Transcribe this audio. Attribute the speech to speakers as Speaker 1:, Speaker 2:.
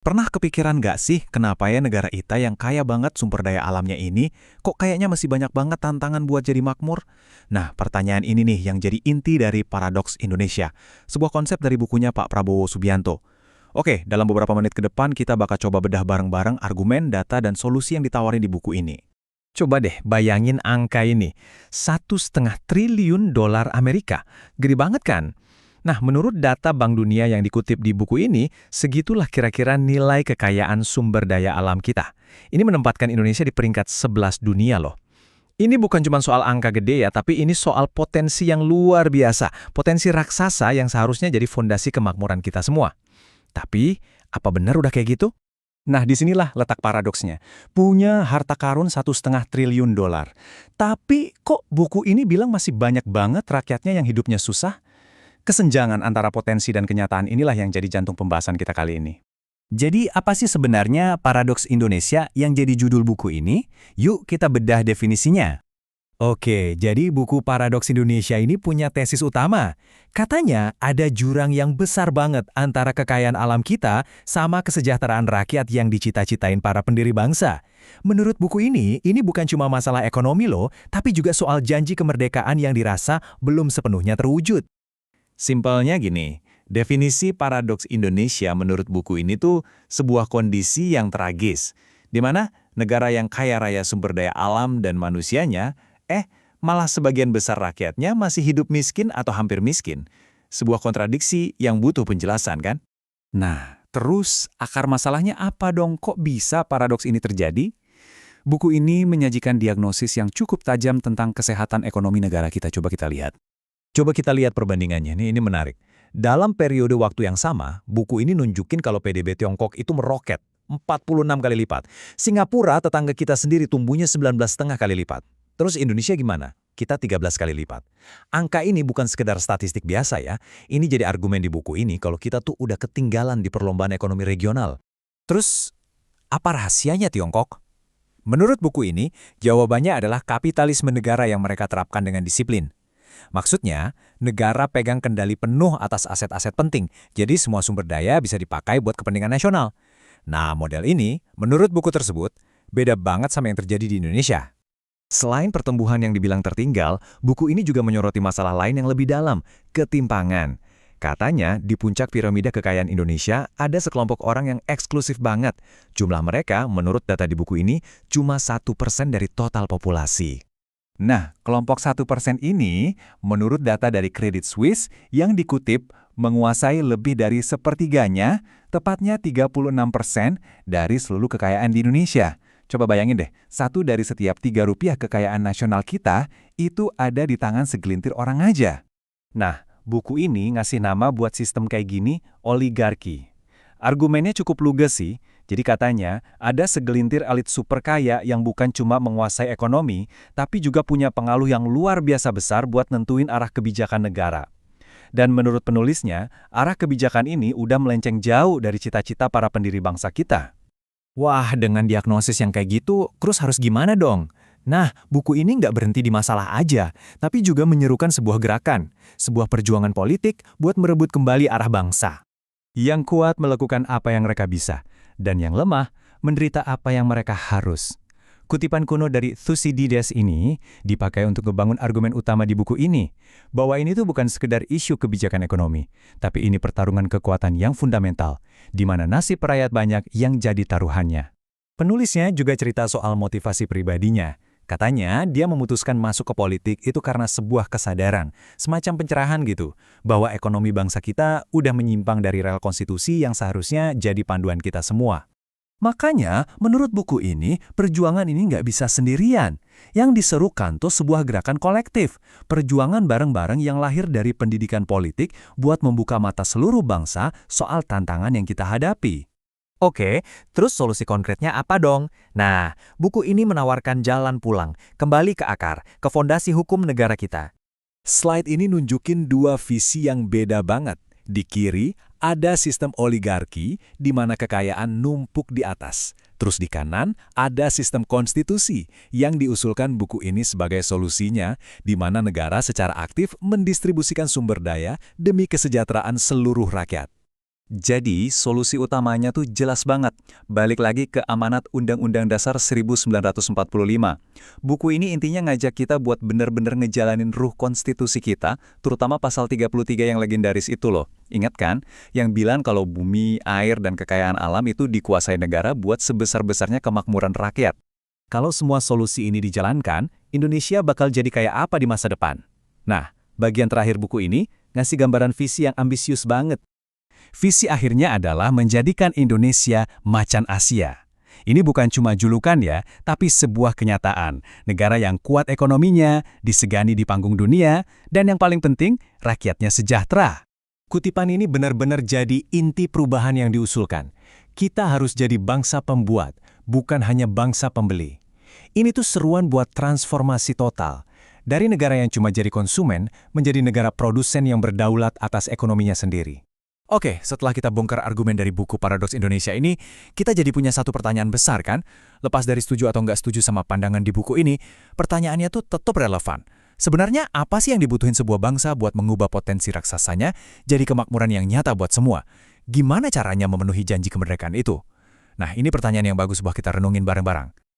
Speaker 1: Pernah kepikiran nggak sih kenapa ya negara kita yang kaya banget sumber daya alamnya ini, kok kayaknya masih banyak banget tantangan buat jadi makmur? Nah, pertanyaan ini nih yang jadi inti dari Paradoks Indonesia, sebuah konsep dari bukunya Pak Prabowo Subianto. Oke, dalam beberapa menit ke depan kita bakal coba bedah bareng-bareng argumen, data, dan solusi yang ditawarin di buku ini.
Speaker 2: Coba deh bayangin angka ini, 1,5 triliun dolar Amerika. Gede banget kan? Nah, menurut data Bank Dunia yang dikutip di buku ini, segitulah kira-kira nilai kekayaan sumber daya alam kita. Ini menempatkan Indonesia di peringkat 11 dunia loh. Ini bukan cuma soal angka gede ya, tapi ini soal potensi yang luar biasa. Potensi raksasa yang seharusnya jadi fondasi kemakmuran kita semua. Tapi, apa benar udah kayak gitu?
Speaker 1: Nah, disinilah letak paradoksnya. Punya harta karun 1,5 triliun dolar. Tapi kok buku ini bilang masih banyak banget rakyatnya yang hidupnya susah? Kesenjangan antara potensi dan kenyataan inilah yang jadi jantung pembahasan kita kali ini.
Speaker 3: Jadi apa sih sebenarnya paradoks Indonesia yang jadi judul buku ini? Yuk kita bedah definisinya. Oke, jadi buku Paradoks Indonesia ini punya tesis utama. Katanya ada jurang yang besar banget antara kekayaan alam kita sama kesejahteraan rakyat yang dicita-citain para pendiri bangsa. Menurut buku ini bukan cuma masalah ekonomi loh, tapi juga soal janji kemerdekaan yang dirasa belum sepenuhnya terwujud.
Speaker 1: Simpelnya gini, definisi paradoks Indonesia menurut buku ini tuh sebuah kondisi yang tragis, di mana negara yang kaya raya sumber daya alam dan manusianya, malah sebagian besar rakyatnya masih hidup miskin atau hampir miskin. Sebuah kontradiksi yang butuh penjelasan kan? Nah, terus akar masalahnya apa dong? Kok bisa paradoks ini terjadi? Buku ini menyajikan diagnosis yang cukup tajam tentang kesehatan ekonomi negara kita. Coba kita lihat.
Speaker 2: Coba kita lihat perbandingannya, ini menarik. Dalam periode waktu yang sama, buku ini nunjukin kalau PDB Tiongkok itu meroket 46 kali lipat. Singapura, tetangga kita sendiri, tumbuhnya 19,5 kali lipat. Terus Indonesia gimana? Kita 13 kali lipat. Angka ini bukan sekedar statistik biasa ya. Ini jadi argumen di buku ini kalau kita tuh udah ketinggalan di perlombaan ekonomi regional.
Speaker 3: Terus, apa rahasianya Tiongkok? Menurut buku ini, jawabannya adalah kapitalisme negara yang mereka terapkan dengan disiplin. Maksudnya, negara pegang kendali penuh atas aset-aset penting, jadi semua sumber daya bisa dipakai buat kepentingan nasional. Nah, model ini, menurut buku tersebut, beda banget sama yang terjadi di Indonesia.
Speaker 2: Selain pertumbuhan yang dibilang tertinggal, buku ini juga menyoroti masalah lain yang lebih dalam, ketimpangan. Katanya, di puncak piramida kekayaan Indonesia, ada sekelompok orang yang eksklusif banget. Jumlah mereka, menurut data di buku ini, cuma 1% dari total populasi.
Speaker 1: Nah, kelompok 1% ini, menurut data dari Credit Suisse yang dikutip, menguasai lebih dari sepertiganya, tepatnya 36% dari seluruh kekayaan di Indonesia. Coba bayangin deh, 1 dari setiap 3 rupiah kekayaan nasional kita, itu ada di tangan segelintir orang aja. Nah, buku ini ngasih nama buat sistem kayak gini, oligarki. Argumennya cukup lugas sih. Jadi katanya, ada segelintir elit super kaya yang bukan cuma menguasai ekonomi, tapi juga punya pengaruh yang luar biasa besar buat nentuin arah kebijakan negara. Dan menurut penulisnya, arah kebijakan ini udah melenceng jauh dari cita-cita para pendiri bangsa kita.
Speaker 3: Wah, dengan diagnosis yang kayak gitu, terus harus gimana dong? Nah, buku ini nggak berhenti di masalah aja, tapi juga menyerukan sebuah gerakan, sebuah perjuangan politik buat merebut kembali arah bangsa.
Speaker 1: Yang kuat melakukan apa yang mereka bisa, dan yang lemah menderita apa yang mereka harus. Kutipan kuno dari Thucydides ini dipakai untuk membangun argumen utama di buku ini, bahwa ini tuh bukan sekedar isu kebijakan ekonomi, tapi ini pertarungan kekuatan yang fundamental, di mana nasib rakyat banyak yang jadi taruhannya. Penulisnya juga cerita soal motivasi pribadinya. Katanya, dia memutuskan masuk ke politik itu karena sebuah kesadaran, semacam pencerahan gitu, bahwa ekonomi bangsa kita udah menyimpang dari rel konstitusi yang seharusnya jadi panduan kita semua. Makanya, menurut buku ini, perjuangan ini nggak bisa sendirian. Yang diserukan tuh sebuah gerakan kolektif, perjuangan bareng-bareng yang lahir dari pendidikan politik buat membuka mata seluruh bangsa soal tantangan yang kita hadapi.
Speaker 3: Oke, terus solusi konkretnya apa dong? Nah, buku ini menawarkan jalan pulang, kembali ke akar, ke fondasi hukum negara kita.
Speaker 1: Slide ini nunjukin dua visi yang beda banget. Di kiri, ada sistem oligarki di mana kekayaan numpuk di atas. Terus di kanan, ada sistem konstitusi yang diusulkan buku ini sebagai solusinya, di mana negara secara aktif mendistribusikan sumber daya demi kesejahteraan seluruh rakyat. Jadi, solusi utamanya tuh jelas banget. Balik lagi ke amanat Undang-Undang Dasar 1945. Buku ini intinya ngajak kita buat bener-bener ngejalanin ruh konstitusi kita, terutama pasal 33 yang legendaris itu loh. Ingat kan? Yang bilang kalau bumi, air, dan kekayaan alam itu dikuasai negara buat sebesar-besarnya kemakmuran rakyat.
Speaker 3: Kalau semua solusi ini dijalankan, Indonesia bakal jadi kayak apa di masa depan? Nah, bagian terakhir buku ini ngasih gambaran visi yang ambisius banget.
Speaker 1: Visi akhirnya adalah menjadikan Indonesia macan Asia. Ini bukan cuma julukan ya, tapi sebuah kenyataan. Negara yang kuat ekonominya, disegani di panggung dunia, dan yang paling penting, rakyatnya sejahtera.
Speaker 3: Kutipan ini benar-benar jadi inti perubahan yang diusulkan. Kita harus jadi bangsa pembuat, bukan hanya bangsa pembeli. Ini tuh seruan buat transformasi total. Dari negara yang cuma jadi konsumen, menjadi negara produsen yang berdaulat atas ekonominya sendiri.
Speaker 2: Oke, setelah kita bongkar argumen dari buku Paradoks Indonesia ini, kita jadi punya satu pertanyaan besar kan? Lepas dari setuju atau nggak setuju sama pandangan di buku ini, pertanyaannya tuh tetap relevan. Sebenarnya apa sih yang dibutuhin sebuah bangsa buat mengubah potensi raksasanya jadi kemakmuran yang nyata buat semua? Gimana caranya memenuhi janji kemerdekaan itu? Nah, ini pertanyaan yang bagus buat kita renungin bareng-bareng.